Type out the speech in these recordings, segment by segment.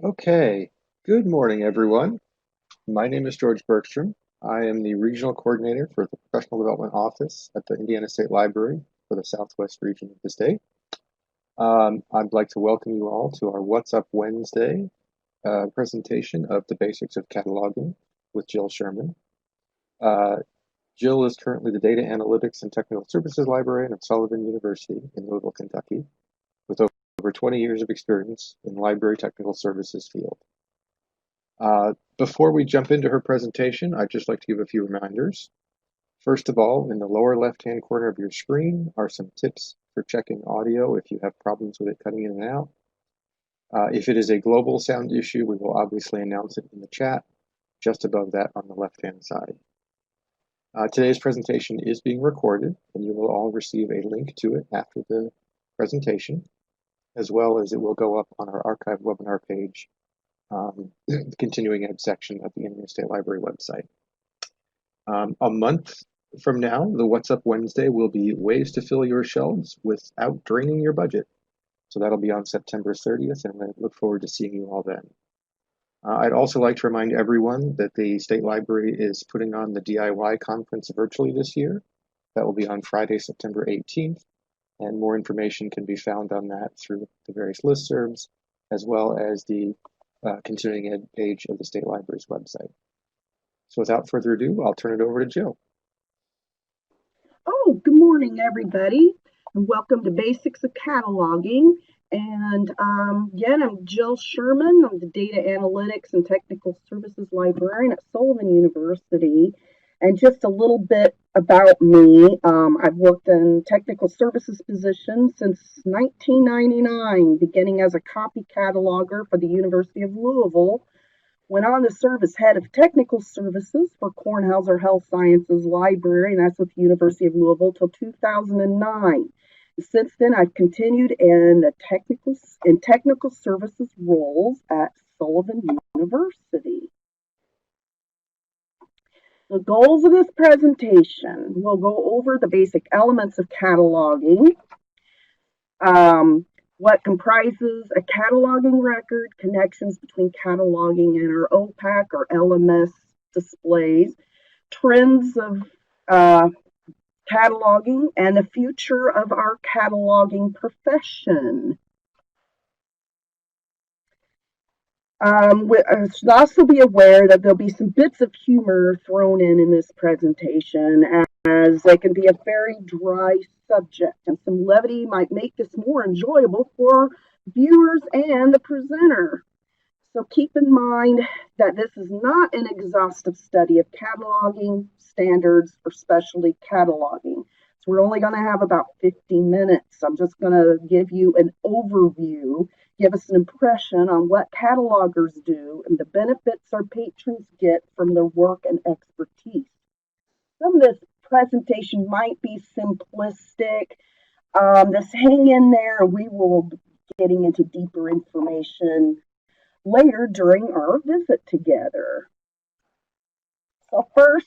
Okay, good morning, everyone. My name is George Bergstrom. I am the Regional Coordinator for the Professional Development Office at the Indiana State Library for the Southwest region of the state. I'd like to welcome you all to our What's Up Wednesday presentation of the basics of cataloging with Jill Sherman. Uh, Jill is currently the Data Analytics and Technical Services Librarian of Sullivan University in Louisville, Kentucky, with over 20 years of experience in library technical services field. Before we jump into her presentation, I'd just like to give a few reminders. First of all, in the lower left-hand corner of your screen are some tips for checking audio if you have problems with it cutting in and out. If it is a global sound issue, we will obviously announce it in the chat just above that on the left-hand side. Today's presentation is being recorded, and you will all receive a link to it after the presentation, as well as it will go up on our archived webinar page, the continuing ed section of the Indiana State Library website. A month from now, the What's Up Wednesday will be ways to fill your shelves without draining your budget. So that'll be on September 30th, and I look forward to seeing you all then. I'd also like to remind everyone that the State Library is putting on the DIY conference virtually this year. That will be on Friday, September 18th, and more information can be found on that through the various listservs, as well as the continuing ed page of the State Library's website. So without further ado, I'll turn it over to Jill. Oh, good morning, everybody, and welcome to Basics of Cataloging. And again, I'm Jill Sherman. I'm the Data Analytics and Technical Services Librarian at Sullivan University. And just a little bit about me. I've worked in technical services positions since 1999, beginning as a copy cataloger for the University of Louisville. Went on to serve as head of technical services for Kornhauser Health Sciences Library, and that's with the University of Louisville, till 2009. Since then, I've continued in the technical services roles at Sullivan University. The goals of this presentation: we'll go over the basic elements of cataloging, what comprises a cataloging record, connections between cataloging and our OPAC or LMS displays, trends of cataloging, and the future of our cataloging profession. We should also be aware that there'll be some bits of humor thrown in this presentation, as it can be a very dry subject, and some levity might make this more enjoyable for viewers and the presenter. So keep in mind that this is not an exhaustive study of cataloging standards or specialty cataloging. So we're only going to have about 50 minutes. I'm just going to give you an overview, give us an impression on what catalogers do and the benefits our patrons get from their work and expertise. Some of this presentation might be simplistic. Just hang in there, and we will be getting into deeper information later during our visit together. So first,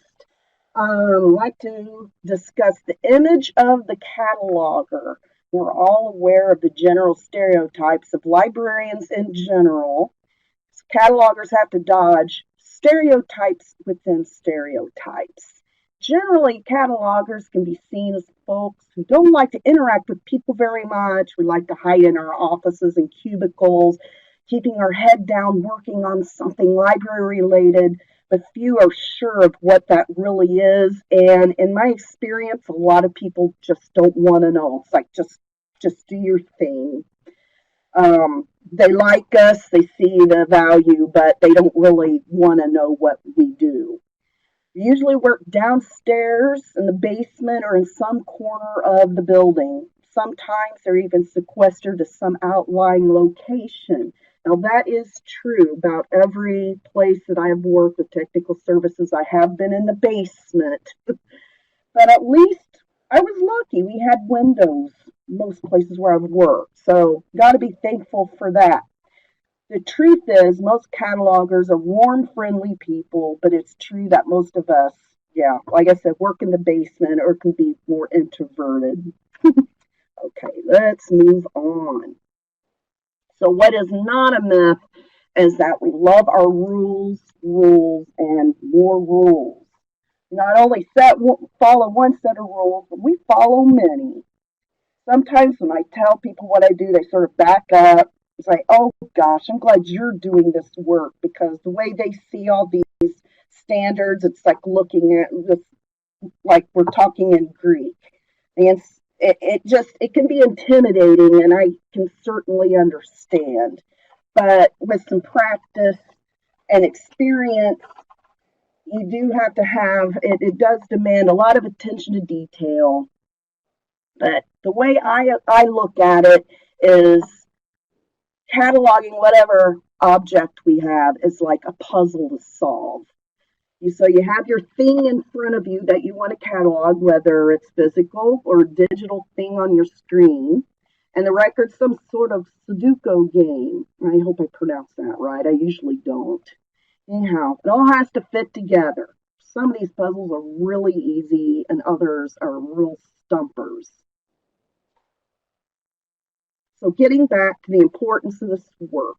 I'd like to discuss the image of the cataloger. We're all aware of the general stereotypes of librarians in general. Catalogers have to dodge stereotypes within stereotypes. Generally, catalogers can be seen as folks who don't like to interact with people very much. We like to hide in our offices and cubicles, keeping our head down, working on something library related, but few are sure of what that really is. And in my experience, a lot of people just don't want to know. It's like, just do your thing. They like us, they see the value, but they don't really want to know what we do. We usually work downstairs in the basement or in some corner of the building. Sometimes they're even sequestered to some outlying location. Now, that is true about every place that I have worked with technical services. I have been in the basement, but at least I was lucky. We had windows most places where I've worked, so got to be thankful for that. The truth is, most catalogers are warm, friendly people, but it's true that most of us, yeah, like I said, work in the basement or can be more introverted. Okay, let's move on. So what is not a myth is that we love our rules, and more rules. Not only follow one set of rules, but we follow many. Sometimes when I tell people what I do, they sort of back up. It's like, oh gosh, I'm glad you're doing this work, because the way they see all these standards, it's like looking at this like we're talking in Greek. And it can be intimidating, and I can certainly understand. But with some practice and experience, you do have to have it. It does demand a lot of attention to detail. But the way I look at it is cataloging whatever object we have is like a puzzle to solve. So you have your thing in front of you that you want to catalog, whether it's physical or digital thing on your screen, and the record's some sort of Sudoku game. I hope I pronounced that right. I usually don't. Anyhow, it all has to fit together. Some of these puzzles are really easy, and others are real stumpers. So getting back to the importance of this work.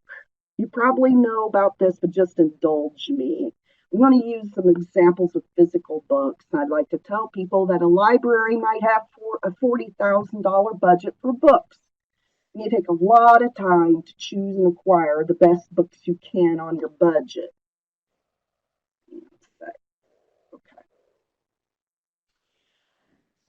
You probably know about this, but just indulge me. We want to use some examples of physical books. I'd like to tell people that a library might have a $40,000 budget for books. You take a lot of time to choose and acquire the best books you can on your budget. Okay.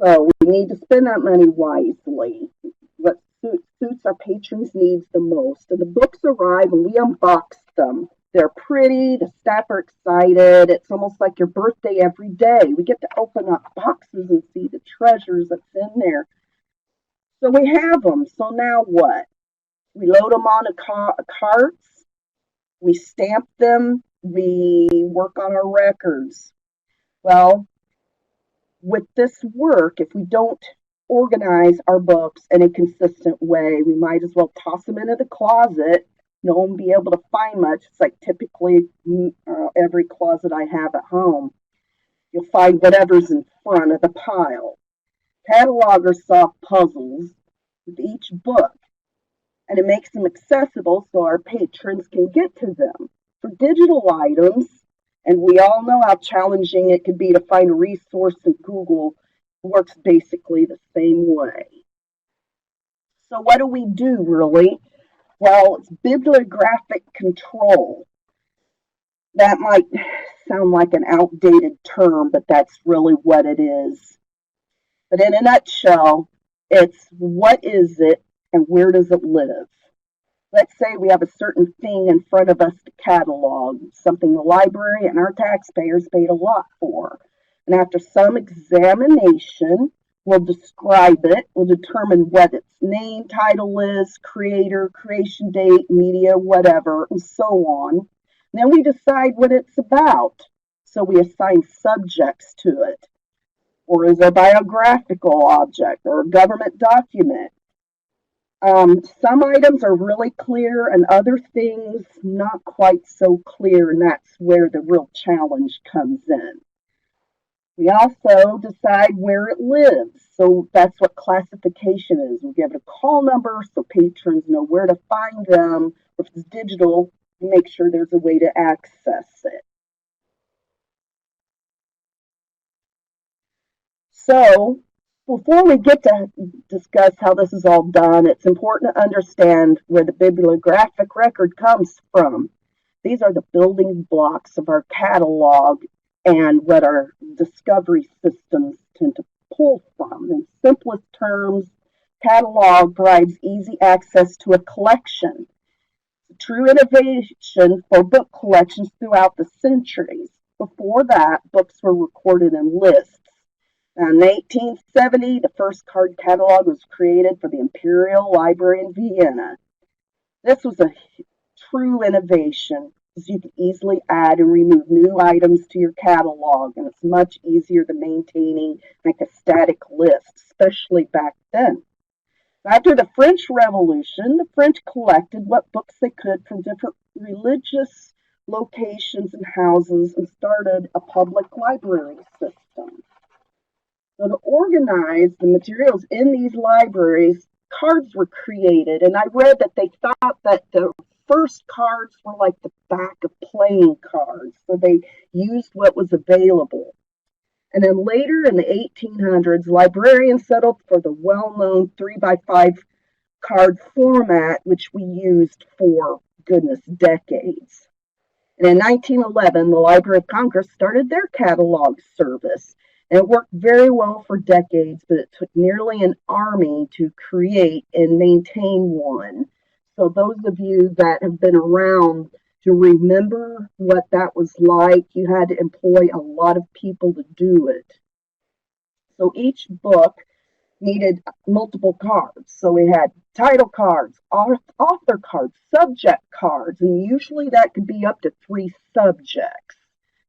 So we need to spend that money wisely. What suits our patrons' needs the most. And the books arrive and we unbox them. They're pretty, the staff are excited. It's almost like your birthday every day. We get to open up boxes and see the treasures that's in there. So we have them. So now what? We load them on carts. We stamp them. We work on our records. Well, with this work, if we don't organize our books in a consistent way, we might as well toss them into the closet. No one will be able to find much. It's like typically every closet I have at home. You'll find whatever's in front of the pile. Catalogers solve puzzles with each book, and it makes them accessible so our patrons can get to them. For digital items, and we all know how challenging it could be to find a resource in Google, works basically the same way. So what do we do, really? Well, it's bibliographic control. That might sound like an outdated term, but that's really what it is. But in a nutshell, it's what is it and where does it live? Let's say we have a certain thing in front of us to catalog, something the library and our taxpayers paid a lot for. And after some examination, we'll describe it, we'll determine what its name, title is, creator, creation date, media, whatever, and so on. And then we decide what it's about. So we assign subjects to it. Or is it a biographical object or a government document? Some items are really clear and other things not quite so clear, and that's where the real challenge comes in. We also decide where it lives, so that's what classification is. We give it a call number so patrons know where to find them. If it's digital, make sure there's a way to access it. So before we get to discuss how this is all done, it's important to understand where the bibliographic record comes from. These are the building blocks of our catalog and what our discovery systems tend to pull from. In simplest terms, catalog provides easy access to a collection. It's a true innovation for book collections throughout the centuries. Before that, books were recorded in lists. In 1870, the first card catalog was created for the Imperial Library in Vienna. This was a true innovation, because you can easily add and remove new items to your catalog, and it's much easier than maintaining like a static list, especially back then. After the French Revolution, the French collected what books they could from different religious locations and houses and started a public library system. So to organize the materials in these libraries, cards were created, and I read that they thought that the first cards were like the back of playing cards, so they used what was available. And then later in the 1800s, librarians settled for the well-known 3x5 card format, which we used for, goodness, decades. And in 1911, the Library of Congress started their catalog service. And it worked very well for decades, but it took nearly an army to create and maintain one. So those of you that have been around to remember what that was like, you had to employ a lot of people to do it. So each book needed multiple cards. So we had title cards, author cards, subject cards, and usually that could be up to 3 subjects.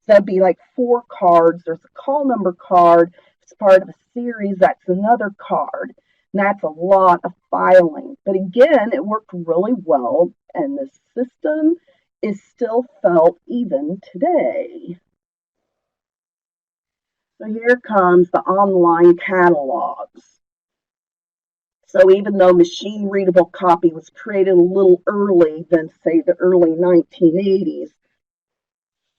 So that'd be like 4 cards. There's a call number card. It's part of a series. That's another card. And that's a lot of filing. But again, it worked really well, and the system is still felt even today. So here comes the online catalogs. So even though machine readable copy was created a little early than, say, the early 1980s,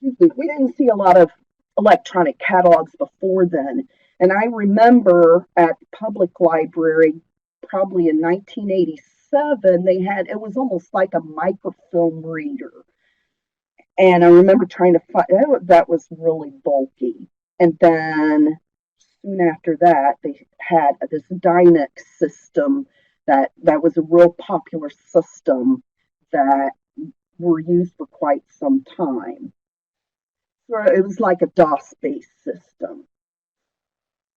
we didn't see a lot of electronic catalogs before then. And I remember at the public library, probably in 1987, it was almost like a microfilm reader. And I remember trying to find, that was really bulky. And then soon after that, they had this Dynex system that was a real popular system that were used for quite some time. So it was like a DOS-based system.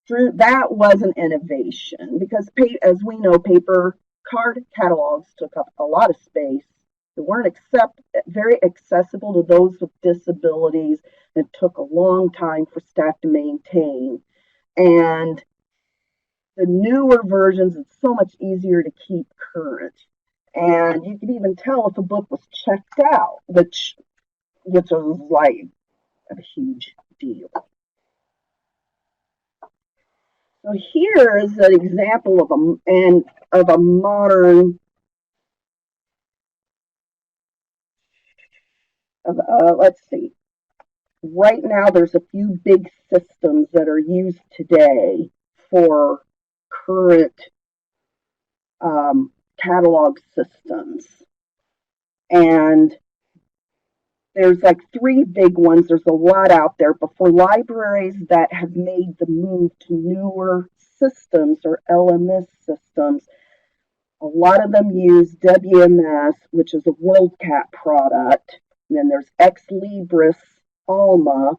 That was an innovation because, as we know, paper card catalogs took up a lot of space. They weren't very accessible to those with disabilities. It took a long time for staff to maintain. And the newer versions, it's so much easier to keep current. And you can even tell if a book was checked out, which was like a huge deal. So here is an example of a modern, let's see. Right now, there's a few big systems that are used today for current catalog systems. And there's like 3 big ones. There's a lot out there, but for libraries that have made the move to newer systems or LMS systems, a lot of them use WMS, which is a WorldCat product. And then there's Ex Libris Alma,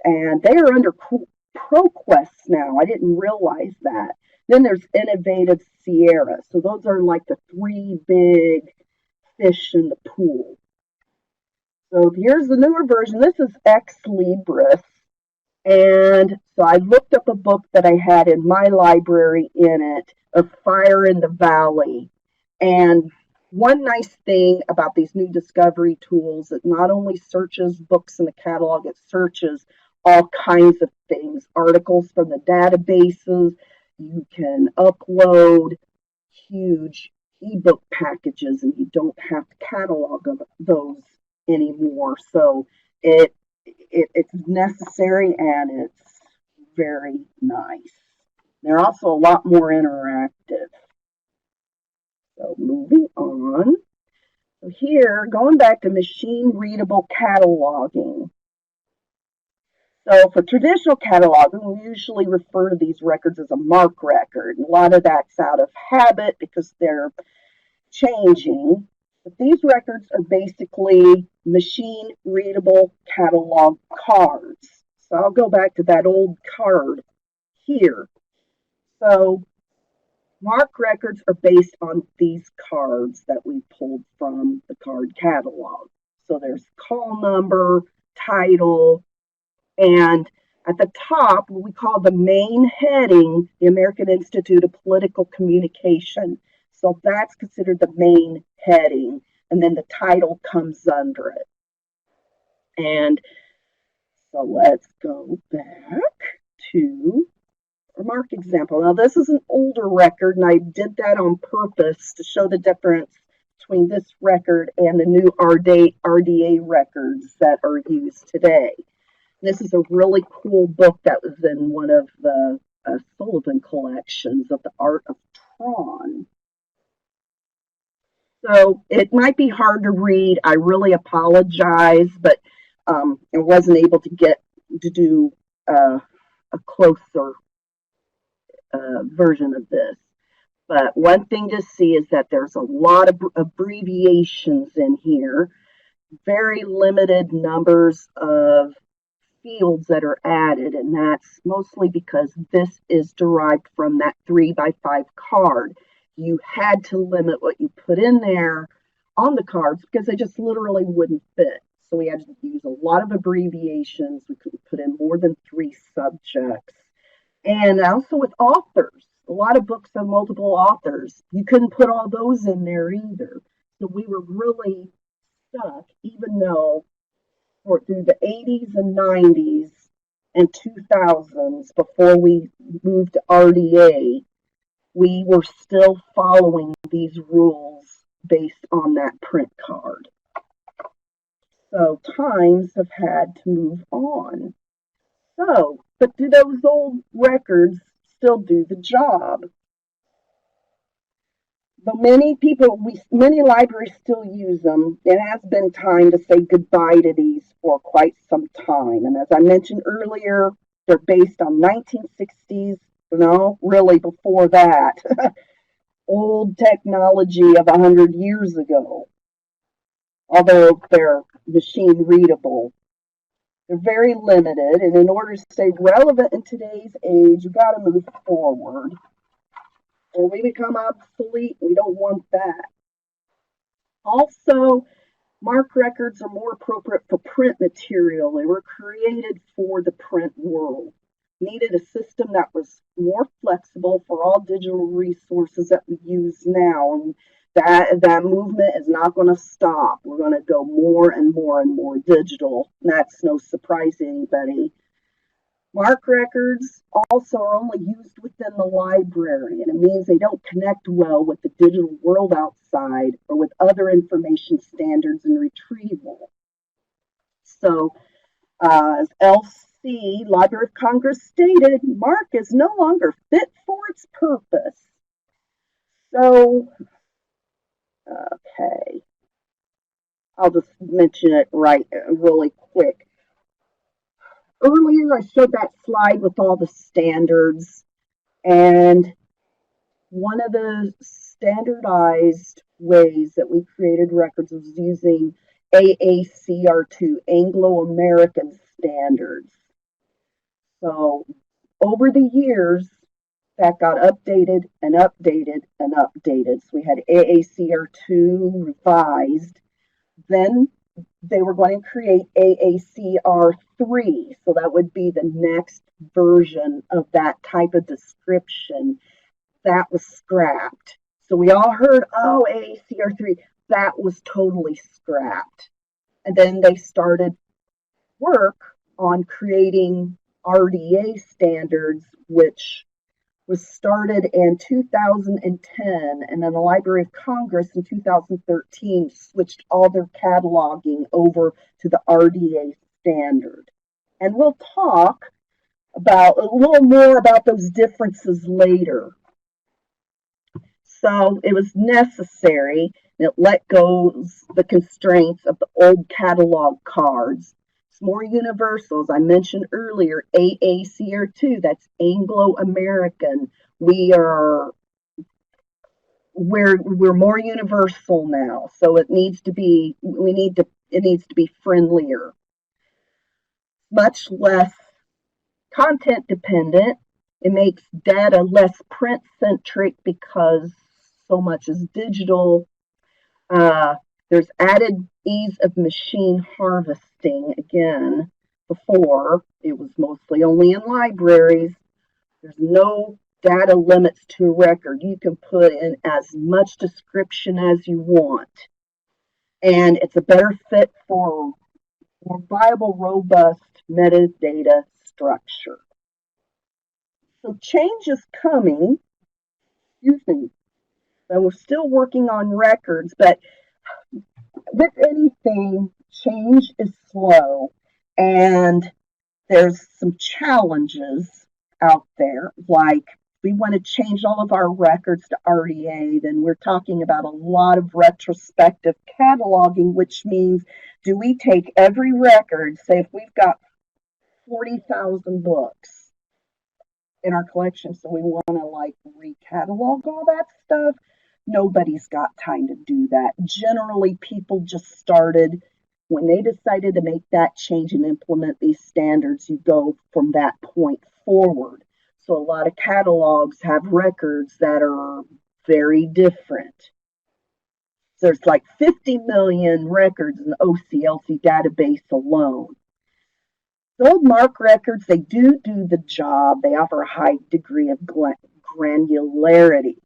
and they are under ProQuest now. I didn't realize that. Then there's Innovative Sierra. So those are like the 3 big fish in the pool. So here's the newer version. This is Ex Libris. And so I looked up a book that I had in my library in it of Fire in the Valley. And one nice thing about these new discovery tools, it not only searches books in the catalog, it searches all kinds of things, articles from the databases. You can upload huge ebook packages and you don't have to catalog those anymore. So it's necessary and it's very nice. They're also a lot more interactive. So moving on. So here, going back to machine readable cataloging. So for traditional cataloging, we usually refer to these records as a MARC record. A lot of that's out of habit because they're changing. But these records are basically machine readable catalog cards. So I'll go back to that old card here. So MARC records are based on these cards that we pulled from the card catalog. So there's call number, title, and at the top, what we call the main heading, the American Institute of Political Communication. So that's considered the main heading, and then the title comes under it. And so let's go back to a MARC example. Now this is an older record, and I did that on purpose to show the difference between this record and the new RDA records that are used today. This is a really cool book that was in one of the Sullivan collections of the Art of Tron. So it might be hard to read. I really apologize, but I wasn't able to get to do a closer version of this. But one thing to see is that there's a lot of abbreviations in here, very limited numbers of fields that are added, and that's mostly because this is derived from that 3x5 card. You had to limit what you put in there on the cards because they just literally wouldn't fit. So we had to use a lot of abbreviations. We couldn't put in more than 3 subjects. And also with authors, a lot of books have multiple authors. You couldn't put all those in there either. So we were really stuck, even though through the 80s and 90s and 2000s, before we moved to RDA, we were still following these rules based on that print card. So times have had to move on. So, but do those old records still do the job? Though many libraries still use them, it has been time to say goodbye to these for quite some time. And as I mentioned earlier, they're based on 1960s, really before that, old technology of 100 years ago. Although they're machine readable, they're very limited, and in order to stay relevant in today's age, you've got to move forward, or we become obsolete. We don't want that. Also, MARC records are more appropriate for print material. They were created for the print world. Needed a system that was more flexible for all digital resources that we use now, and that movement is not going to stop. We're going to go more and more and more digital. That's no surprise to anybody. MARC records also are only used within the library, and it means they don't connect well with the digital world outside or with other information standards and retrieval. So, as LC, Library of Congress, stated, MARC is no longer fit for its purpose. So, okay, I'll just mention it really quick. Earlier, I showed that slide with all the standards, and one of the standardized ways that we created records was using AACR2, Anglo-American Standards. So over the years, that got updated and updated and updated. So we had AACR2 revised. Then they were going to create AACR3. So that would be the next version of that type of description. That was scrapped. So we all heard, oh, AACR3. That was totally scrapped. And then they started work on creating RDA standards, which was started in 2010, and then the Library of Congress in 2013 switched all their cataloging over to the RDA standard. And we'll talk about a little more about those differences later. So it was necessary, and it let go the constraints of the old catalog cards. It's more universal. As I mentioned earlier, AACR2, that's Anglo-American. We're more universal now, so it needs to be friendlier, much less content dependent. It makes data less print centric because so much is digital. There's added ease of machine harvesting. Again, before it was mostly only in libraries. There's no data limits to a record. You can put in as much description as you want. And it's a better fit for more viable, robust metadata structure. So change is coming. Excuse me. And we're still working on records, but with anything, change is slow, and there's some challenges out there. Like, we want to change all of our records to RDA, then we're talking about a lot of retrospective cataloging, which means, do we take every record, say if we've got 40,000 books in our collection, so we want to like recatalog all that stuff? Nobody's got time to do that. Generally, people just started when they decided to make that change and implement these standards. You go from that point forward. So a lot of catalogs have records that are very different. There's like 50 million records in the OCLC database alone. The old MARC records, they do the job. They offer a high degree of granularity.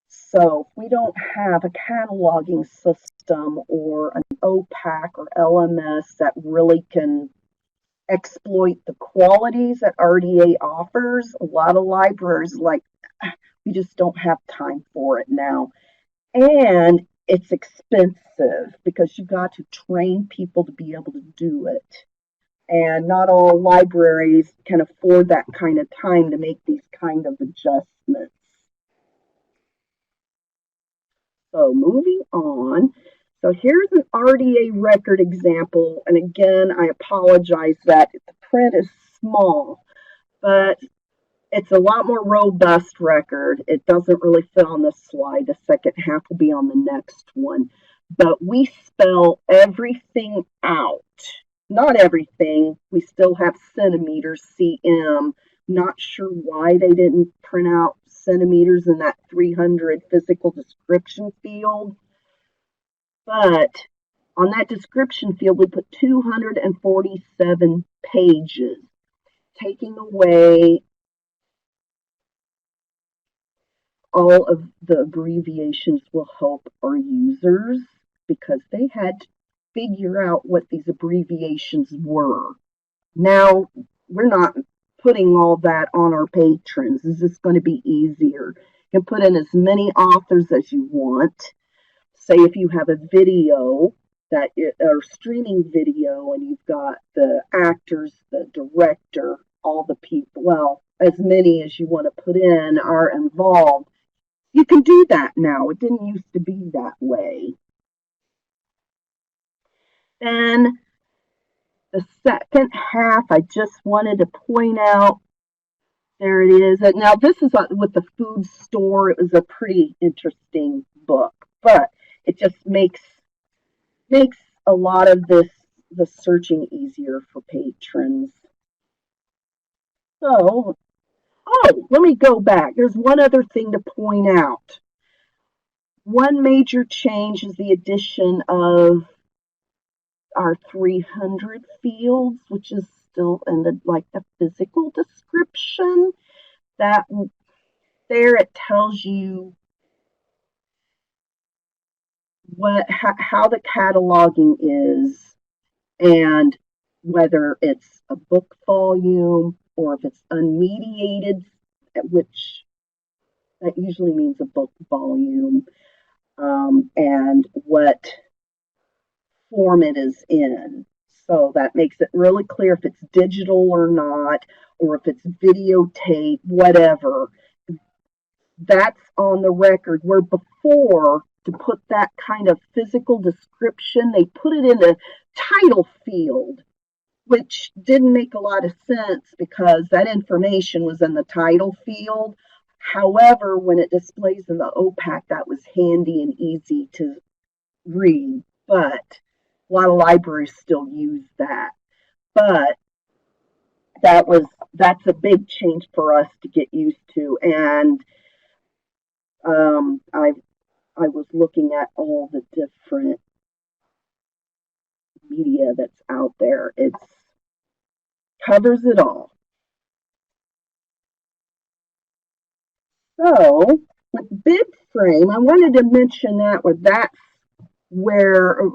So if we don't have a cataloging system or an OPAC or LMS that really can exploit the qualities that RDA offers, a lot of libraries like, we just don't have time for it now. And it's expensive because you've got to train people to be able to do it. And not all libraries can afford that kind of time to make these kind of adjustments. So moving on. So here's an RDA record example. And again, I apologize that the print is small, but it's a lot more robust record. It doesn't really fit on this slide. The second half will be on the next one. But we spell everything out. Not everything. We still have centimeters, cm. Not sure why they didn't print out centimeters in that 300 physical description field. But on that description field, we put 247 pages. Taking away all of the abbreviations will help our users because they had to figure out what these abbreviations were. Now, we're not putting all that on our patrons. This is going to be easier. You can put in as many authors as you want. Say if you have a video that or streaming video and you've got the actors, the director, all the people, well, as many as you want to put in are involved. You can do that now. It didn't used to be that way. Then the second half, I just wanted to point out, there it is. Now, this is with the food store. It was a pretty interesting book, but it just makes a lot of the searching easier for patrons. So, let me go back. There's one other thing to point out. One major change is the addition of our 300 fields, which is still in the physical description. That there it tells you how the cataloging is and whether it's a book volume or if it's unmediated, which that usually means a book volume, and what form it is in. So that makes it really clear if it's digital or not, or if it's videotape, whatever. That's on the record, where before, to put that kind of physical description, they put it in the title field, which didn't make a lot of sense because that information was in the title field. However, when it displays in the OPAC, that was handy and easy to read, but a lot of libraries still use that. But that's a big change for us to get used to. And I was looking at all the different media that's out there. It covers it all. So with BibFrame, I wanted to mention that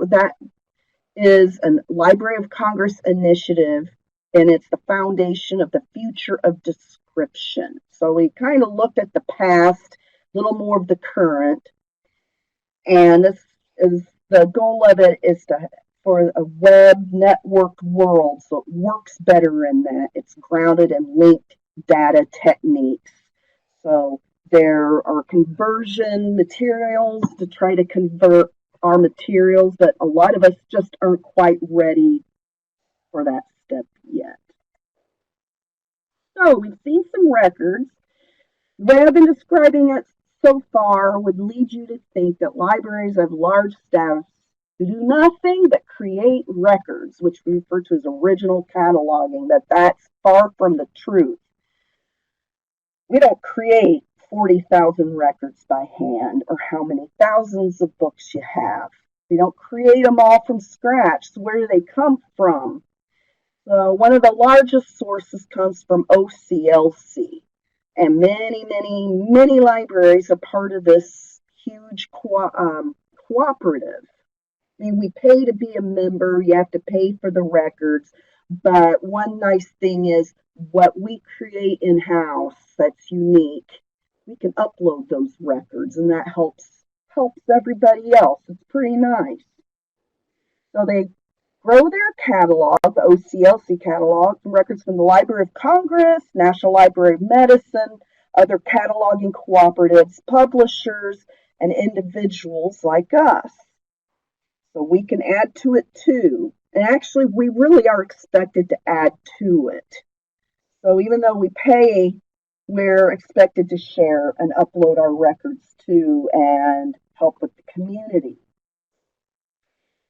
that is a Library of Congress initiative, and it's the foundation of the future of description. So we kind of looked at the past, little more of the current. And this is the goal of it is to for a web networked world, so it works better in that. It's grounded in linked data techniques. So there are conversion materials to try to convert our materials, but a lot of us just aren't quite ready for that step yet. So we've seen some records. The way I've been describing it so far would lead you to think that libraries have large staffs who do nothing but create records, which we refer to as original cataloging, that's far from the truth. We don't create 40,000 records by hand or how many thousands of books you have. We don't create them all from scratch. So where do they come from? So one of the largest sources comes from OCLC. And many libraries are part of this huge cooperative. I mean, we pay to be a member, you have to pay for the records, but one nice thing is what we create in-house that's unique, we can upload those records, and that helps everybody else. It's pretty nice. So they grow their catalog, the OCLC catalog, from records from the Library of Congress, National Library of Medicine, other cataloging cooperatives, publishers, and individuals like us. So we can add to it too. And actually, we really are expected to add to it. So even though we pay, we're expected to share and upload our records too and help with the community.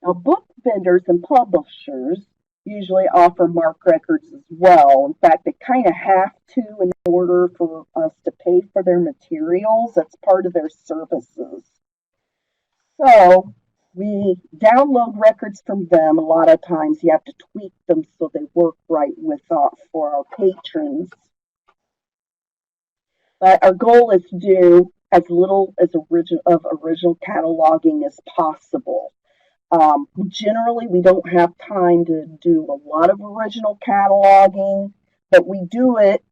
Now, book vendors and publishers usually offer MARC records as well. In fact, they kind of have to in order for us to pay for their materials. That's part of their services. So we download records from them. A lot of times you have to tweak them so they work right for our patrons. But our goal is to do as little as original cataloging as possible. Generally, we don't have time to do a lot of original cataloging, but we do it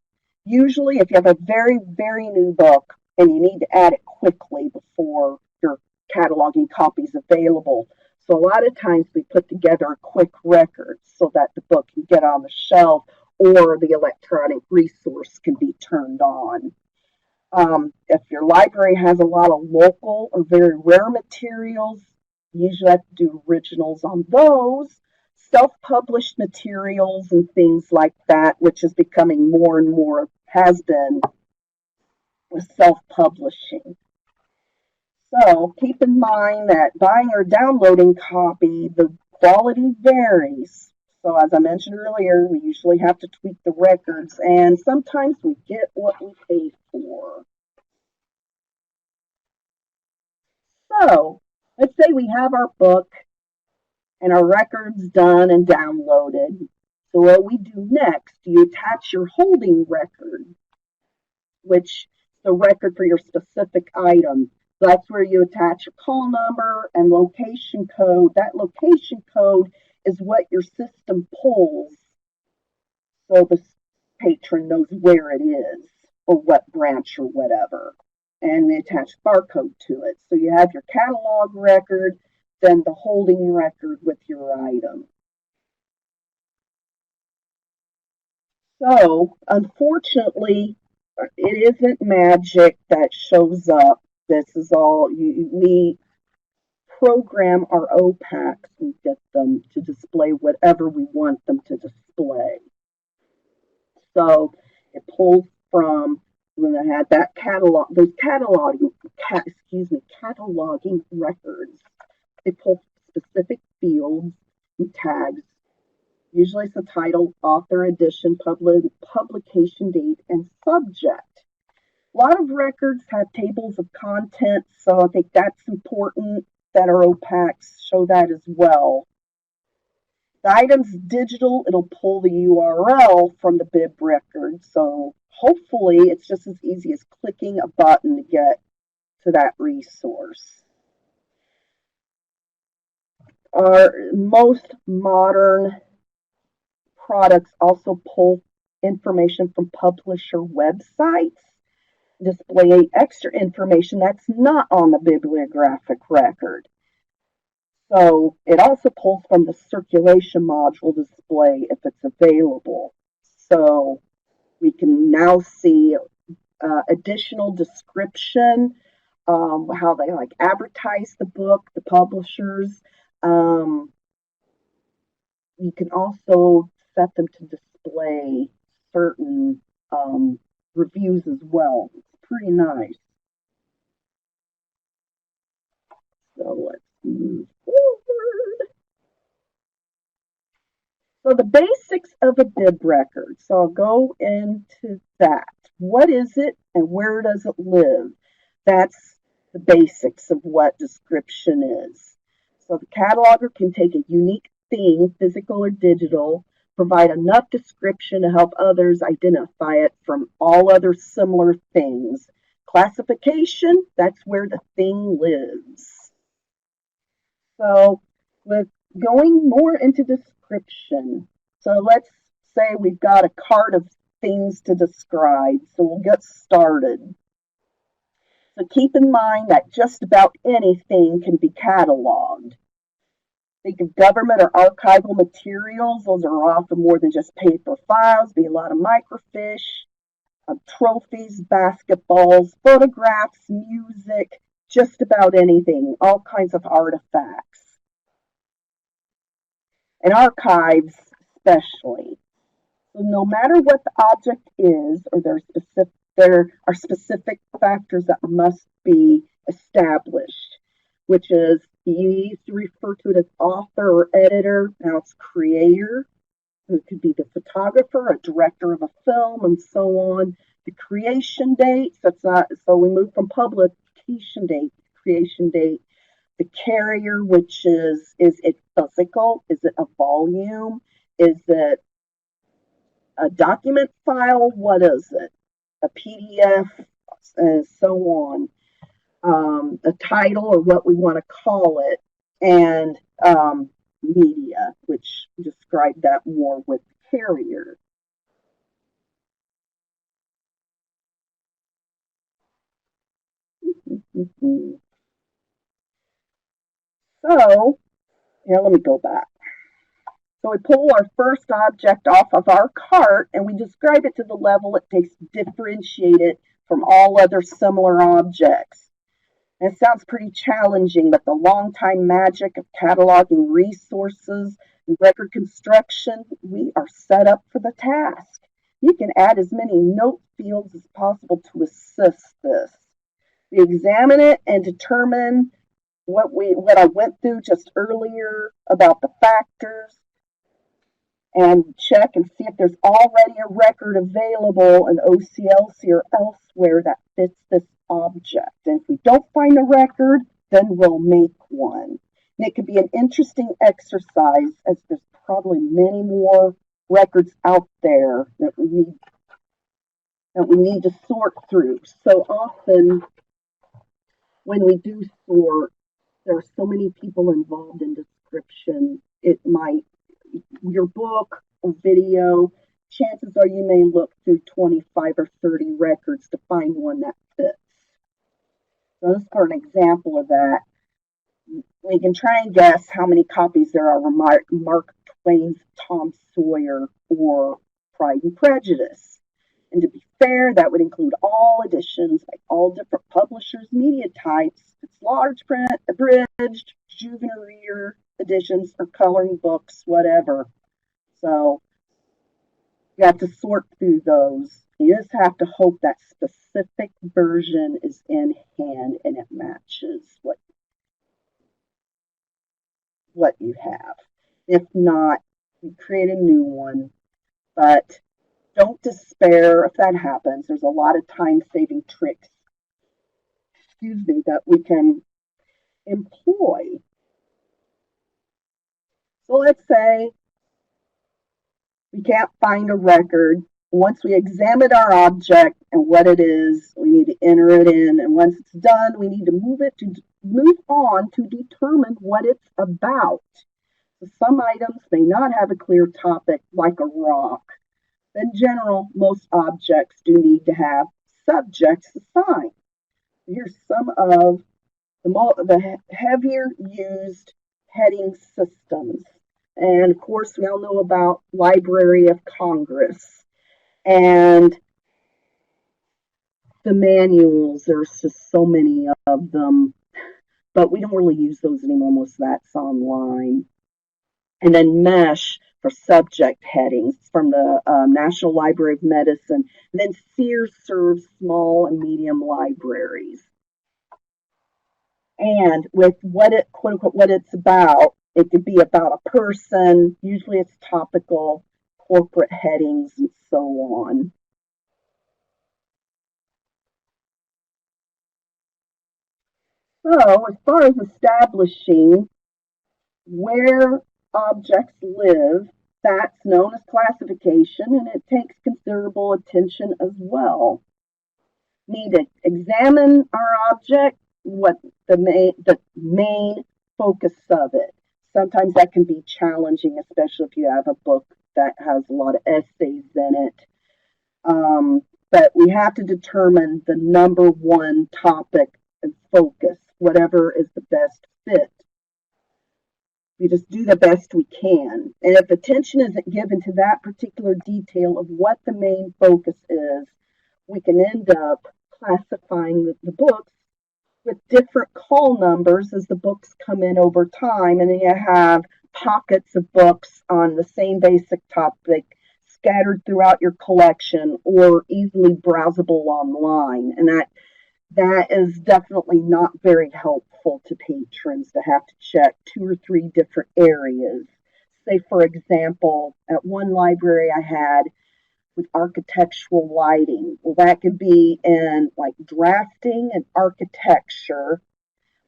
usually if you have a very, very new book and you need to add it quickly before your cataloging copy is available. So a lot of times we put together a quick record so that the book can get on the shelf or the electronic resource can be turned on. If your library has a lot of local or very rare materials, you usually have to do originals on those. Self-published materials and things like that, which is becoming more and more, has been with self-publishing. So keep in mind that buying or downloading copy, the quality varies. So as I mentioned earlier, we usually have to tweak the records, and sometimes we get what we pay for. So let's say we have our book and our record's done and downloaded. So what we do next, you attach your holding record, which is the record for your specific item. That's where you attach your call number and location code. That location code is what your system pulls so the patron knows where it is or what branch or whatever. And we attach barcode to it. So you have your catalog record, then the holding record with your item. So, unfortunately, it isn't magic that shows up. This is all, we program our OPACs and get them to display whatever we want them to display. So, it pulls from when I had that those cataloging records. They pull specific fields and tags. Usually it's the title, author, edition, publication date, and subject. A lot of records have tables of contents, so I think that's important that our OPACs show that as well. The item's digital, it'll pull the URL from the bib record, so hopefully it's just as easy as clicking a button to get to that resource. Our most modern products also pull information from publisher websites. display extra information that's not on the bibliographic record. So it also pulls from the circulation module display if it's available. So we can now see additional description, how they like advertise the book, the publishers. You can also set them to display certain reviews as well. It's pretty nice. So let's move forward. So the basics of a bib record. So I'll go into that. What is it and where does it live? That's the basics of what description is. So the cataloger can take a unique thing, physical or digital, provide enough description to help others identify it from all other similar things. Classification, that's where the thing lives. So with going more into description, so let's say we've got a cart of things to describe, so we'll get started. So keep in mind that just about anything can be cataloged. Think of government or archival materials. Those are often more than just paper files, be a lot of microfiche, trophies, basketballs, photographs, music, just about anything, all kinds of artifacts. And archives especially. So no matter what the object is, or there are specific factors that must be established, which is you used to refer to it as author or editor, now it's creator. It could be the photographer, a director of a film, and so on. The creation date, so we move from publication date to creation date. The carrier, which is it physical? Is it a volume? Is it a document file? What is it? A PDF, and so on. A title, or what we want to call it, and media, which describe that more with carrier. So, here, let me go back. So we pull our first object off of our cart and we describe it to the level it takes to differentiate it from all other similar objects. And it sounds pretty challenging, but the long-time magic of cataloging resources and record construction, we are set up for the task. You can add as many note fields as possible to assist this. We examine it and determine what I went through just earlier about the factors, and check and see if there's already a record available in OCLC or elsewhere that fits this object. And if we don't find a record, then we'll make one. And it could be an interesting exercise, as there's probably many more records out there that we need to sort through. So often when we do sort, there are so many people involved in description, your book or video, chances are you may look through 25 or 30 records to find one that fits. So this is for an example of that. We can try and guess how many copies there are of Mark Twain's Tom Sawyer or Pride and Prejudice. And to be fair, that would include all editions by all different publishers, media types. It's large print, abridged, juvenile reader editions, or coloring books, whatever. So you have to sort through those. You just have to hope that specific version is in hand and it matches what you have. If not, you create a new one. But don't despair if that happens. There's a lot of time-saving tricks, that we can employ. So let's say we can't find a record. Once we examine our object and what it is, we need to enter it in. And once it's done, we need to move on to determine what it's about. So some items may not have a clear topic, like a rock. In general, most objects do need to have subjects assigned. Here's some of the heavier used heading systems. And of course, we all know about Library of Congress and the manuals. There's just so many of them, but we don't really use those anymore. Most of that's online. And then MESH for subject headings from the National Library of Medicine. And then Sears serves small and medium libraries. And with what it, quote unquote, what it's about, it could be about a person. Usually it's topical, corporate headings, and so on. So, as far as establishing where objects live, that's known as classification, and it takes considerable attention as well. Need to examine our object, what the main focus of it. Sometimes that can be challenging, especially if you have a book that has a lot of essays in it. But we have to determine the number one topic and focus, whatever is the best fit. We just do the best we can. And if attention isn't given to that particular detail of what the main focus is, we can end up classifying the books with different call numbers as the books come in over time. And then you have pockets of books on the same basic topic scattered throughout your collection or easily browsable online. And that is definitely not very helpful to patrons to have to check 2 or 3 different areas. Say, for example, at one library I had with architectural lighting. Well, that could be in like drafting and architecture.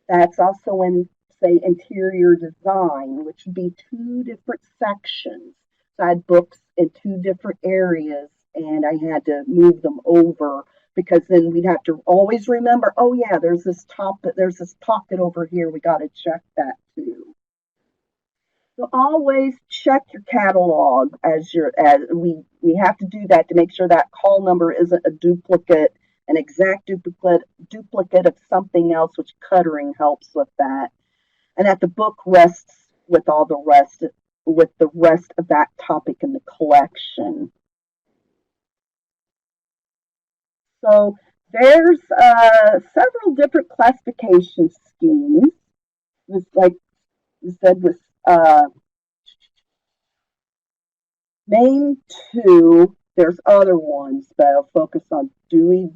That's also in, say, interior design, which would be 2 different sections. So I had books in 2 different areas, and I had to move them over because then we'd have to always remember, oh yeah, there's this pocket over here. We got to check that too. So always check your catalog as we have to do that to make sure that call number isn't a duplicate, an exact duplicate of something else, which cuttering helps with that, and that the book rests with the rest of that topic in the collection. So there's several different classification schemes. This, like I said, this main 2. There's other ones, but I'll focus on Dewey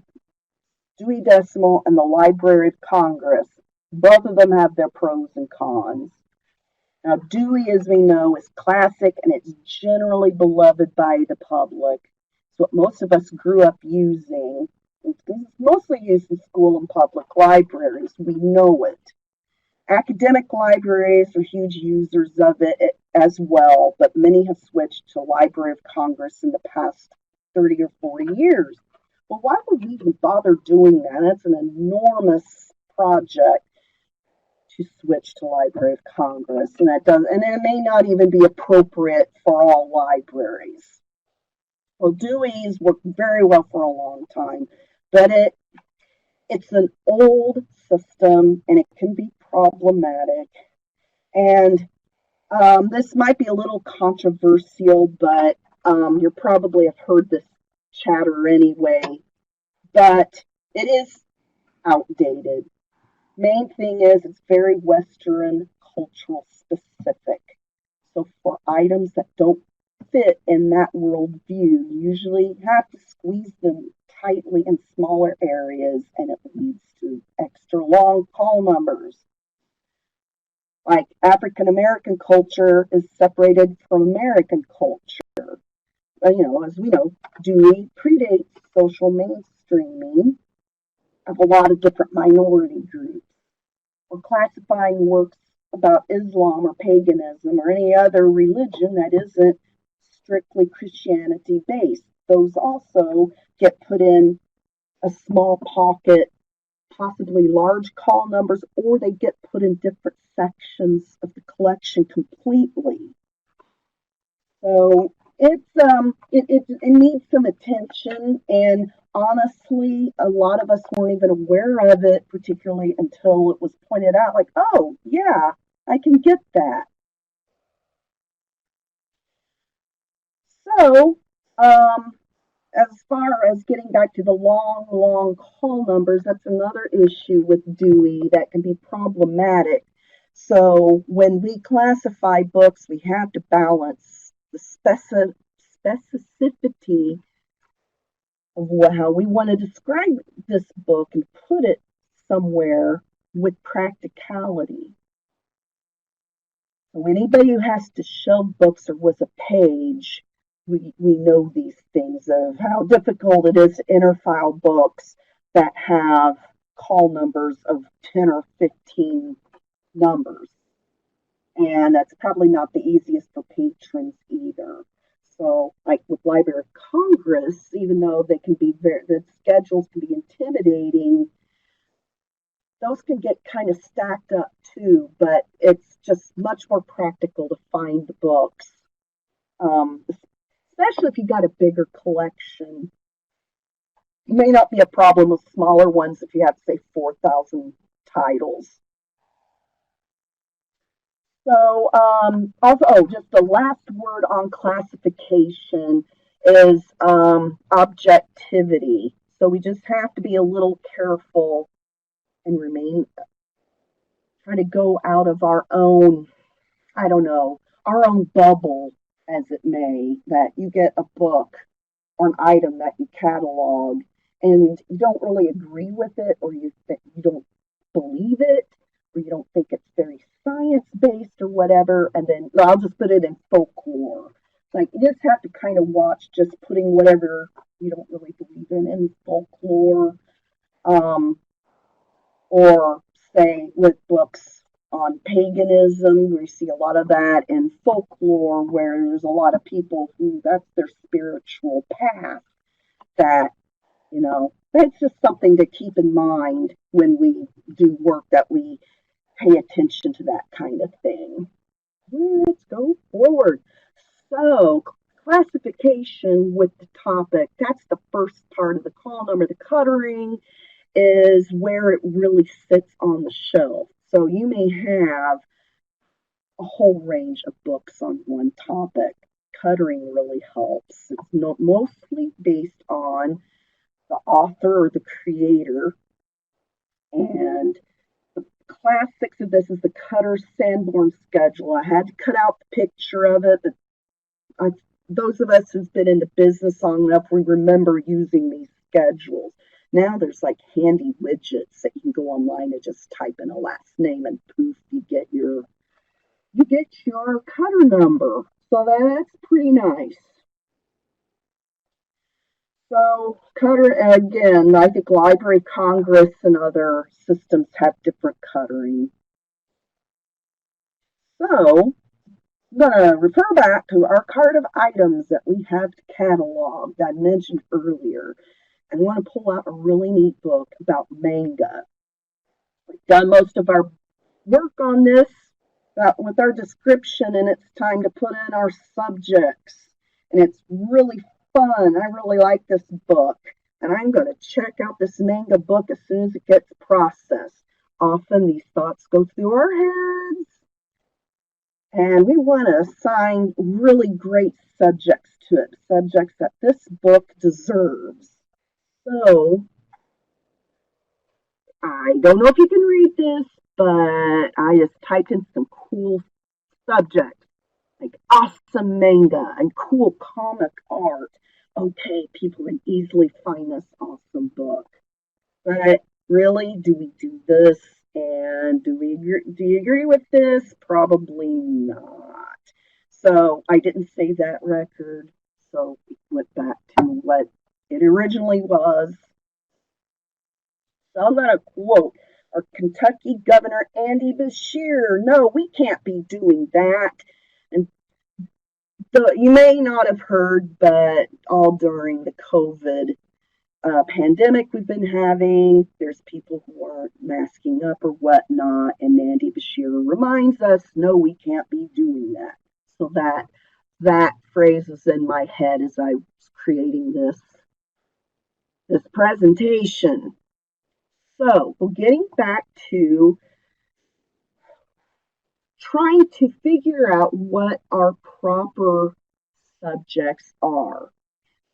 Decimal and the Library of Congress. Both of them have their pros and cons. Now, Dewey, as we know, is classic and it's generally beloved by the public. It's what most of us grew up using. It's mostly used in school and public libraries. We know it. Academic libraries are huge users of it as well, but many have switched to Library of Congress in the past 30 or 40 years. Well, why would we even bother doing that? That's an enormous project to switch to Library of Congress, and it may not even be appropriate for all libraries. Well, Dewey's worked very well for a long time, but it's an old system and it can be problematic. And this might be a little controversial, but you probably have heard this chatter anyway. But it is outdated. Main thing is it's very Western cultural specific. So for items that don't fit in that worldview, you usually have to squeeze them tightly in smaller areas, and it leads to extra long call numbers. Like African American culture is separated from American culture. As we know, Dewey predates social mainstreaming of a lot of different minority groups. Or classifying works about Islam or paganism or any other religion that isn't strictly Christianity based. Those also get put in a small pocket, possibly large call numbers, or they get put in different sections of the collection completely. So It needs some attention, and honestly, a lot of us weren't even aware of it, particularly until it was pointed out. Like, oh yeah, I can get that. So, um, as far as getting back to the long call numbers, that's another issue with Dewey that can be problematic. So when we classify books, we have to balance the specificity of how we want to describe this book and put it somewhere with practicality. So anybody who has to shelve books or with a page, we know these things of how difficult it is to interfile books that have call numbers of 10 or 15 numbers. And that's probably not the easiest for patrons either. So, like with Library of Congress, even though they can be the schedules can be intimidating, those can get kind of stacked up too, but it's just much more practical to find the books, especially if you got a bigger collection. It may not be a problem with smaller ones if you have, say, 4,000 titles. So, also, just the last word on classification is objectivity. So we just have to be a little careful and try to go out of our own, I don't know, our own bubble, as it may, that you get a book or an item that you catalog and you don't really agree with it, or you don't believe it, or you don't think it's very science based or whatever, and then I'll just put it in folklore. Like, you just have to kind of watch just putting whatever you don't really believe in folklore, um, or say with books on paganism, we see a lot of that in folklore, where there's a lot of people who that's their spiritual path. That, that's just something to keep in mind when we do work, that we pay attention to that kind of thing. Let's go forward. So, classification with the topic, that's the first part of the call number. The cuttering is where it really sits on the shelf. So you may have a whole range of books on one topic. Cuttering really helps. It's not mostly based on the author or the creator. And the classics of this is the Cutter Sanborn schedule. I had to cut out the picture of it, but those of us who've been in the business long enough, we remember using these schedules. Now there's like handy widgets that you can go online and just type in a last name, and poof, you get your cutter number. So that's pretty nice. So cutter, again, I think Library of Congress and other systems have different cuttering. So I'm going to refer back to our cart of items that we have cataloged that I mentioned earlier. I want to pull out a really neat book about manga. We've done most of our work on this with our description, and it's time to put in our subjects. And it's really fun. I really like this book. And I'm going to check out this manga book as soon as it gets processed. Often these thoughts go through our heads, and we want to assign really great subjects to it, subjects that this book deserves. So, I don't know if you can read this, but I just typed in some cool subjects, like awesome manga and cool comic art. Okay, people can easily find this awesome book. But really, do we do this? And do you agree with this? Probably not. So I didn't save that record. So we went back to what it originally was. So I'm going to quote our Kentucky Governor Andy Beshear. No, we can't be doing that. And you may not have heard, but all during the COVID pandemic we've been having, there's people who aren't masking up or whatnot, and Andy Beshear reminds us, no, we can't be doing that. So that phrases in my head as I was creating this presentation. So, we're getting back to trying to figure out what our proper subjects are.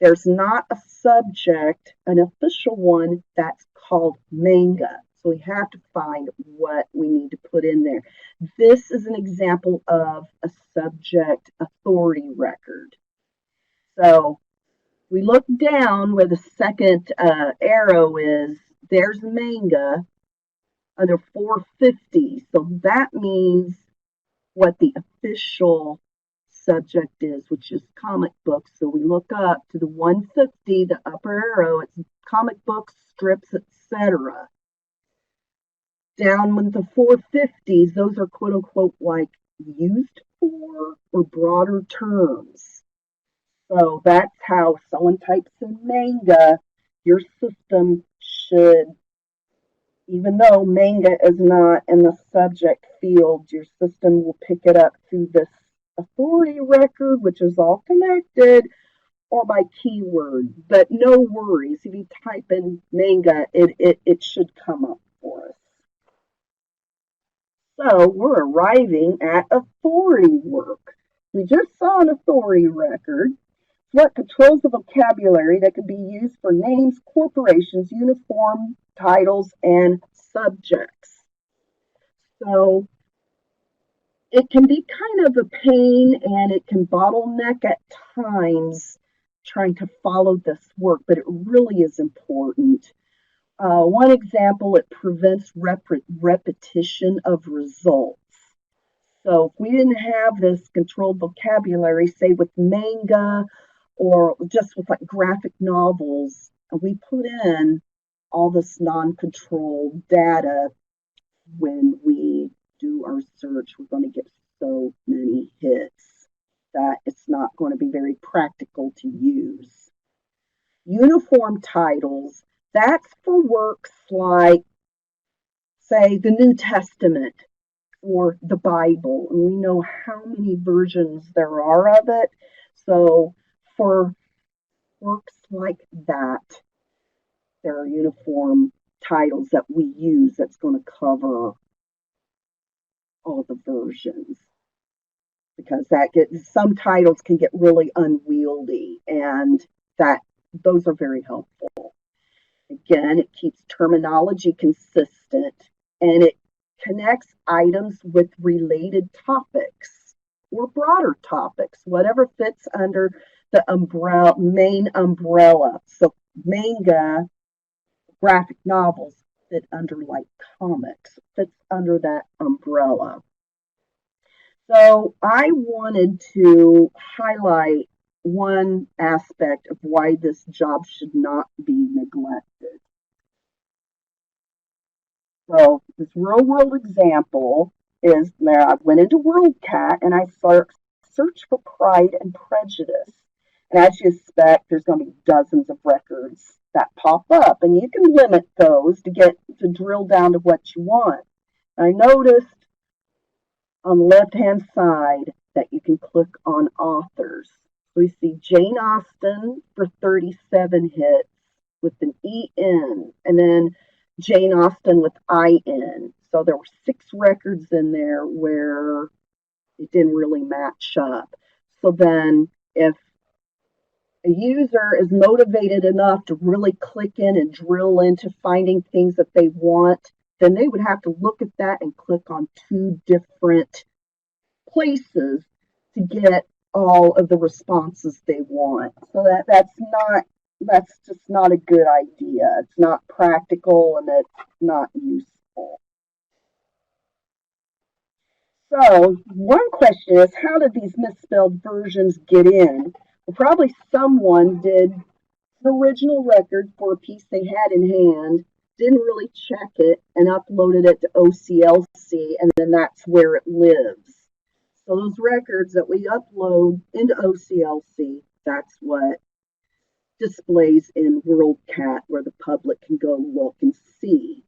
There's not a subject, an official one, that's called manga. So we have to find what we need to put in there. This is an example of a subject authority record. So we look down where the second arrow is, there's manga under 450. So that means what the official subject is, which is comic books. So we look up to the 150, the upper arrow, it's comic books, strips, etc. Down with the 450s, those are quote unquote like used for or broader terms. So that's how someone types in manga, your system should, even though manga is not in the subject field, your system will pick it up through this authority record, which is all connected, or by keyword. But no worries, if you type in manga, it should come up for us. So we're arriving at authority work. We just saw an authority record. What controls the vocabulary that can be used for names, corporations, uniform titles, and subjects. So it can be kind of a pain and it can bottleneck at times trying to follow this work, but it really is important. One example, it prevents repetition of results. So if we didn't have this controlled vocabulary, say with manga or just with like graphic novels, we put in all this non-controlled data, when we do our search, we're going to get so many hits that it's not going to be very practical to use. Uniform titles, that's for works like, say, the New Testament or the Bible, and we know how many versions there are of it. So for works like that, there are uniform titles that we use that's going to cover all the versions, because some titles can get really unwieldy, and those are very helpful. Again, it keeps terminology consistent, and it connects items with related topics or broader topics, whatever fits under the main umbrella. So manga, graphic novels, fit under like comics, fits under that umbrella. So I wanted to highlight one aspect of why this job should not be neglected. So this real world example is there. I went into WorldCat and I searched for Pride and Prejudice. And as you expect, there's going to be dozens of records that pop up, and you can limit those to drill down to what you want. I noticed on the left-hand side that you can click on authors. We see Jane Austen for 37 hits with an EN, and then Jane Austen with IN. So there were 6 records in there where it didn't really match up. So then if a user is motivated enough to really click in and drill into finding things that they want, then they would have to look at that and click on 2 different places to get all of the responses they want. So that's just not a good idea. It's not practical and it's not useful. So one question is, how did these misspelled versions get in? Well, probably someone did an original record for a piece they had in hand, didn't really check it, and uploaded it to OCLC, and then that's where it lives. So those records that we upload into OCLC, that's what displays in WorldCat, where the public can go look and see.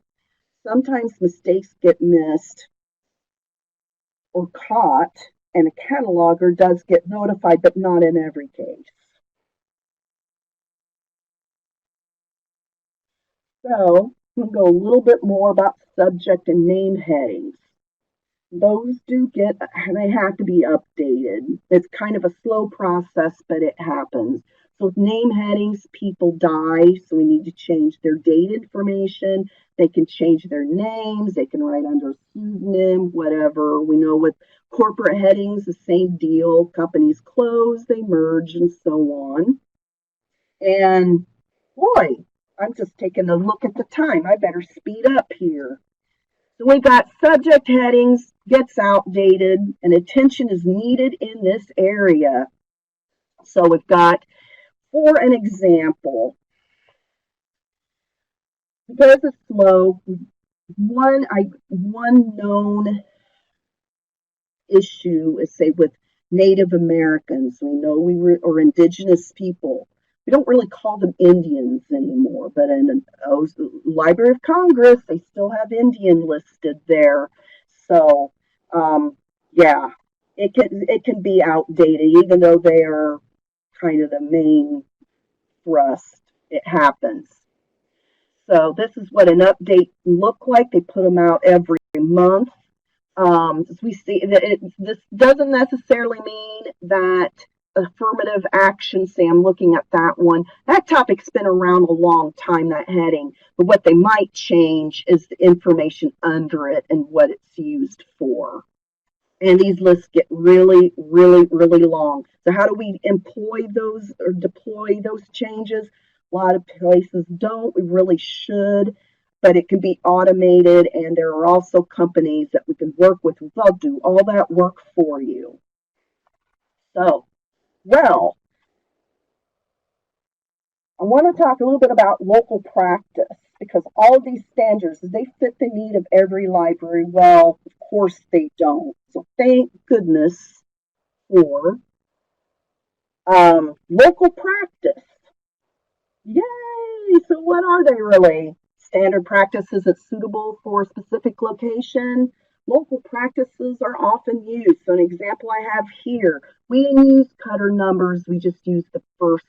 Sometimes mistakes get missed or caught and the cataloger does get notified, but not in every case. So we'll go a little bit more about subject and name headings. Those they have to be updated. It's kind of a slow process, but it happens. So with name headings, people die, so we need to change their date information. They can change their names, they can write under a pseudonym, whatever. We know with corporate headings, the same deal. Companies close, they merge, and so on. And boy, I'm just taking a look at the time. I better speed up here. So we got subject headings, gets outdated, and attention is needed in this area. So we've got, for an example, because it's slow, one known issue is, say, with Native Americans. We know or indigenous people. We don't really call them Indians anymore, but in the Library of Congress, they still have Indian listed there. So, yeah, it can be outdated, even though they are kind of the main thrust. It happens. So this is what an update look like. They put them out every month. As we see, this doesn't necessarily mean that affirmative action, say I'm looking at that one, that topic's been around a long time, that heading, but what they might change is the information under it and what it's used for. And these lists get really, really, really long. So how do we employ those or deploy those changes? A lot of places don't. We really should, but it can be automated, and there are also companies that we can work with. They'll do all that work for you. So, well, I want to talk a little bit about local practice, because all of these standards, they fit the need of every library. Well, of course they don't. So thank goodness for local practice. Yay! So what are they really? Standard practices that's suitable for a specific location. Local practices are often used. So an example I have here, we didn't use cutter numbers. We just used the first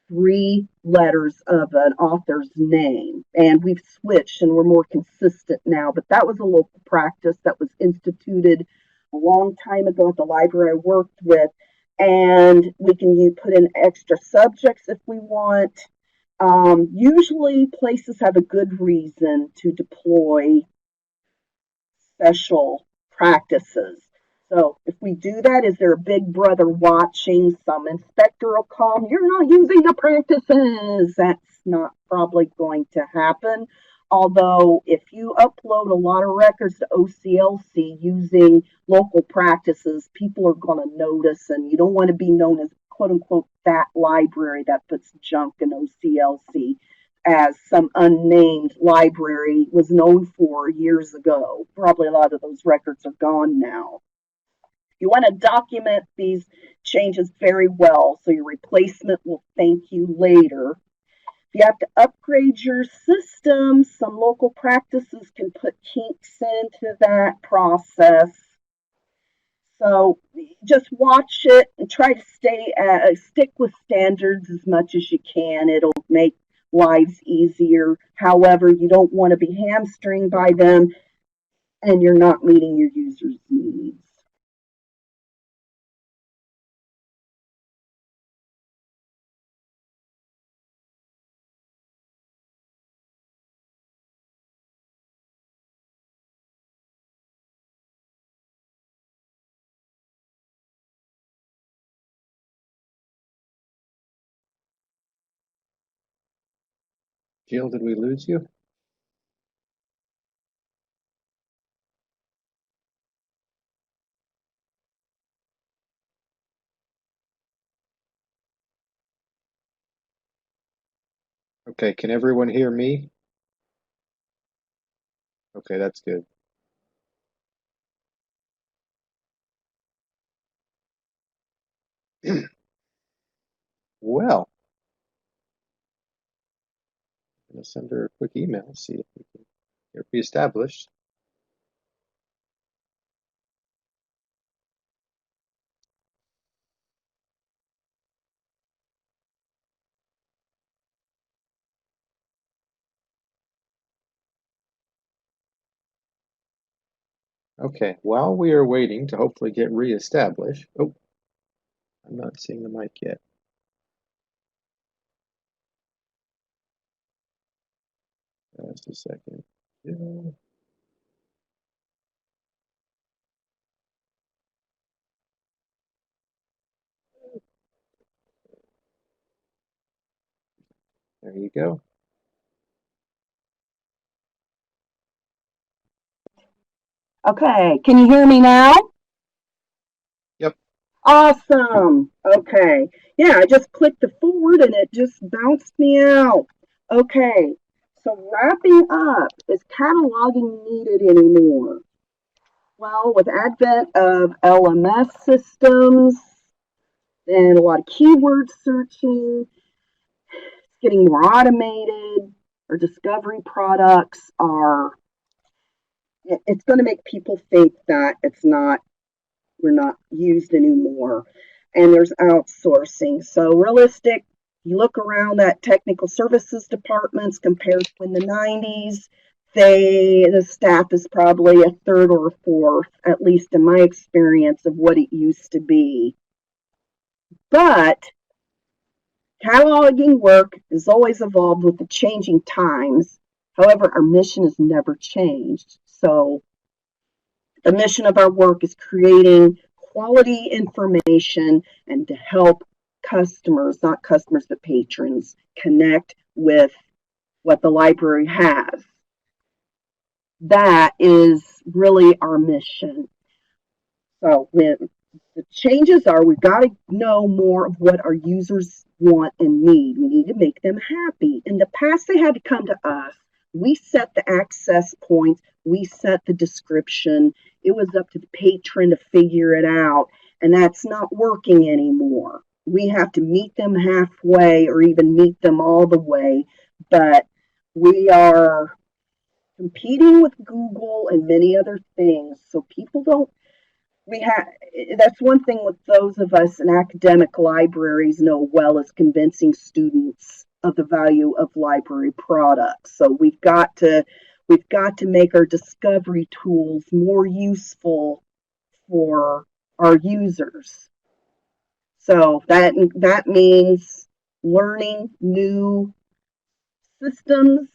three letters of an author's name. And we've switched and we're more consistent now. But that was a local practice that was instituted a long time ago at the library I worked with. And we can put in extra subjects if we want. Usually places have a good reason to deploy special practices. So if we do that, is there a big brother watching? Some inspector will call, you're not using the practices. That's not probably going to happen. Although if you upload a lot of records to OCLC using local practices, people are going to notice, and you don't want to be known as quote unquote that library that puts junk in OCLC, as some unnamed library was known for years ago. Probably a lot of those records are gone now. You want to document these changes very well so your replacement will thank you later. If you have to upgrade your system, some local practices can put kinks into that process. So just watch it and try to stick with standards as much as you can. It'll make lives easier. However, you don't want to be hamstringed by them and you're not meeting your users' needs. Jill, did we lose you? Okay, can everyone hear me? Okay, that's good. Well, I'm going to send her a quick email, see if we can get reestablished. Okay, while we are waiting to hopefully get reestablished, oh, I'm not seeing the mic yet. Just a second. Yeah. There you go. Okay, can you hear me now? Yep. Awesome. Okay. Yeah, I just clicked the forward and it just bounced me out. Okay. So wrapping up, is cataloging needed anymore? Well, with advent of LMS systems and a lot of keyword searching, it's getting more automated. Our discovery products are, it's going to make people think that we're not used anymore. And there's outsourcing. So realistic, you look around at technical services departments compared to in the 90s, the staff is probably a third or a fourth, at least in my experience, of what it used to be. But cataloging work has always evolved with the changing times. However, our mission has never changed. So the mission of our work is creating quality information and to help customers, not customers, but patrons, connect with what the library has. That is really our mission. So when the changes are, we've got to know more of what our users want and need. We need to make them happy. In the past, they had to come to us. We set the access points, we set the description. It was up to the patron to figure it out, and that's not working anymore. We have to meet them halfway or even meet them all the way, but we are competing with Google and many other things, so people don't we have that's one thing with those of us in academic libraries know well is convincing students of the value of library products. So we've got to make our discovery tools more useful for our users. So that means learning new systems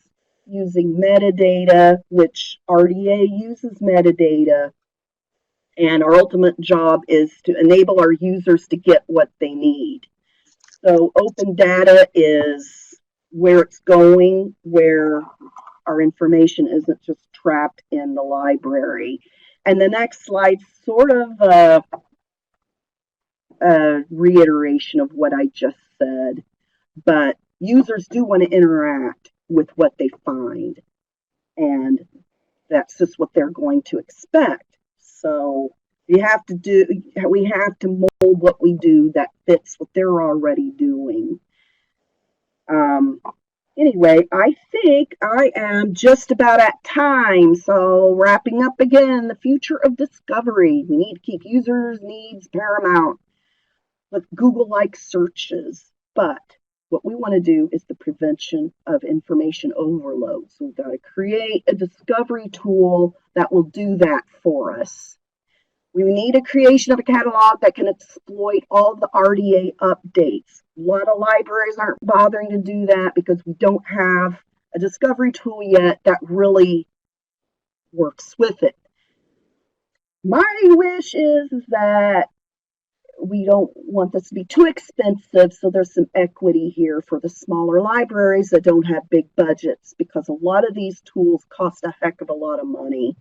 using metadata, which RDA uses metadata, and our ultimate job is to enable our users to get what they need. So open data is where it's going, where our information isn't just trapped in the library. And the next slide sort of a reiteration of what I just said, but users do want to interact with what they find, and that's just what they're going to expect. So we have to mold what we do that fits what they're already doing. Um, anyway, I think I am just about at time. So wrapping up again, the future of discovery. We need to keep users' needs paramount with Google-like searches, but what we want to do is the prevention of information overload. So we've got to create a discovery tool that will do that for us. We need a creation of a catalog that can exploit all the RDA updates. A lot of libraries aren't bothering to do that because we don't have a discovery tool yet that really works with it. My wish is that we don't want this to be too expensive, so there's some equity here for the smaller libraries that don't have big budgets, because a lot of these tools cost a heck of a lot of money.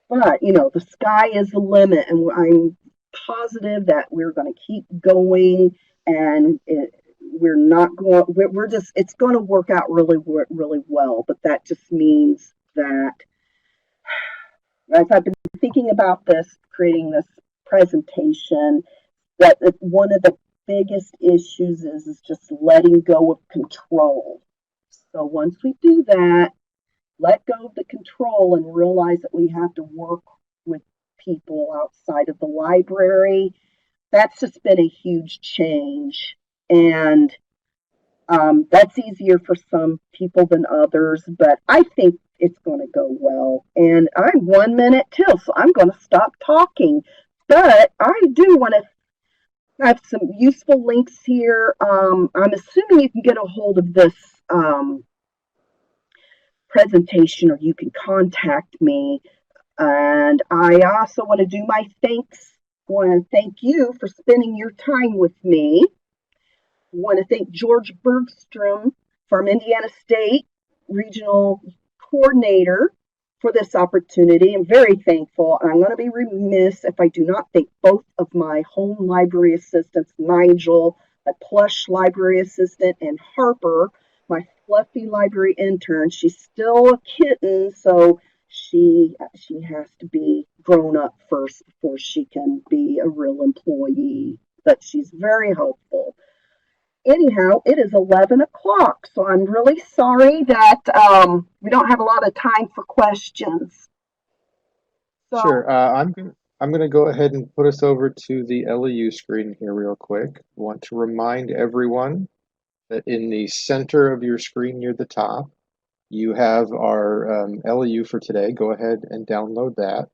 But, the sky is the limit, and I'm positive that we're going to keep going, and we're not going, we're just, it's going to work out really, really well. But that just means that as I've been thinking about this, creating this presentation, that one of the biggest issues is just letting go of control. So once we do that, let go of the control and realize that we have to work with people outside of the library, that's just been a huge change. And That's easier for some people than others, but I think it's going to go well. And I'm 1 minute till, so I'm going to stop talking. But I do want to have some useful links here. I'm assuming you can get a hold of this um, presentation, or you can contact me. And I also want to do my thanks. I want to thank you for spending your time with me. I want to thank George Bergstrom from Indiana State Regional Coordinator for this opportunity. I'm very thankful. I'm going to be remiss if I do not thank both of my home library assistants, Nigel, my plush library assistant, and Harper, my fluffy library intern. She's still a kitten, so she has to be grown up first before she can be a real employee. But she's very helpful. Anyhow, it is 11 o'clock, so I'm really sorry that we don't have a lot of time for questions. So, Sure. I'm gonna go ahead and put us over to the LEU screen here real quick. I want to remind everyone that in the center of your screen near the top, you have our LEU for today. Go ahead and download that.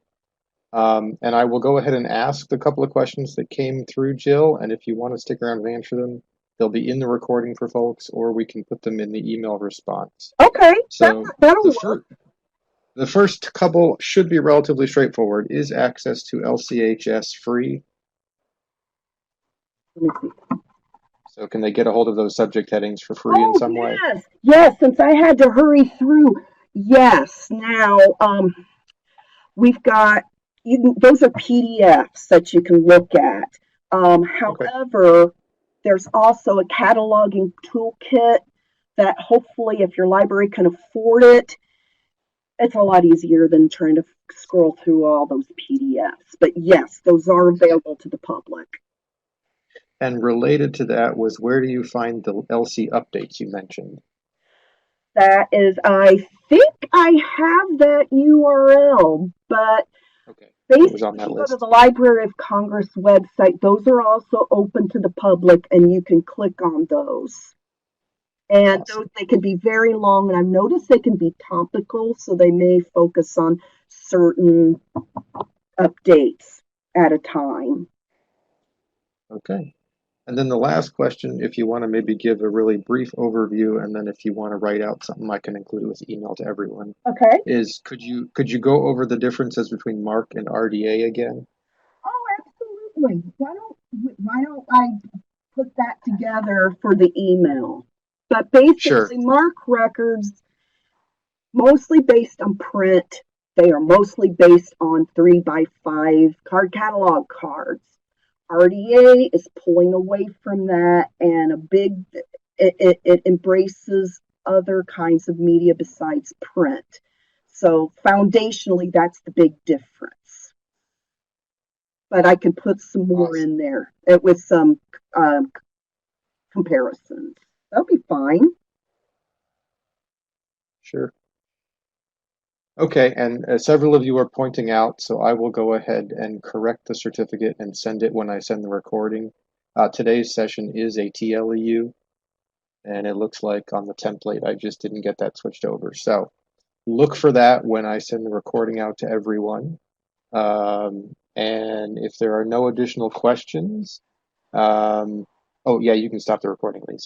And I will go ahead and ask the couple of questions that came through, Jill, and if you want to stick around and answer them, they'll be in the recording for folks, or we can put them in the email response. okay, So that'll the work. first the first couple should be relatively straightforward. Is access to LCHS free? Let me see. So can they get a hold of those subject headings for free in Oh, some way? yes, since I had to hurry through, yes. Now, we've got, those are PDFs that you can look at. Okay. However, there's also a cataloging toolkit that hopefully, if your library can afford it, it's a lot easier than trying to scroll through all those PDFs. But yes, those are available to the public. And related to that was where do you find the LC updates you mentioned? That is, I think I have that URL, but Okay. It was basically, on if that you go to list. the Library of Congress website, those are also open to the public, and you can click on those. And those, Awesome. they can be very long, and I've noticed they can be topical, so they may focus on certain updates at a time. Okay. And then the last question, if you want to maybe give a really brief overview, and then if you want to write out something I can include with email to everyone, Okay. is could you go over the differences between MARC and RDA again? Oh, absolutely. Why don't I put that together for the email? But Sure. basically, MARC records mostly based on print. They are mostly based on 3x5 card catalog cards. RDA is pulling away from that, and it embraces other kinds of media besides print. So foundationally, that's the big difference. But I can put some more Awesome. in there with some um, comparisons. That'll be fine. Sure. Okay, and several of you are pointing out, so I will go ahead and correct the certificate and send it when I send the recording. Today's session is a TLEU, and it looks like on the template I just didn't get that switched over. So look for that when I send the recording out to everyone. And if there are no additional questions, oh yeah, you can stop the recording, Lisa.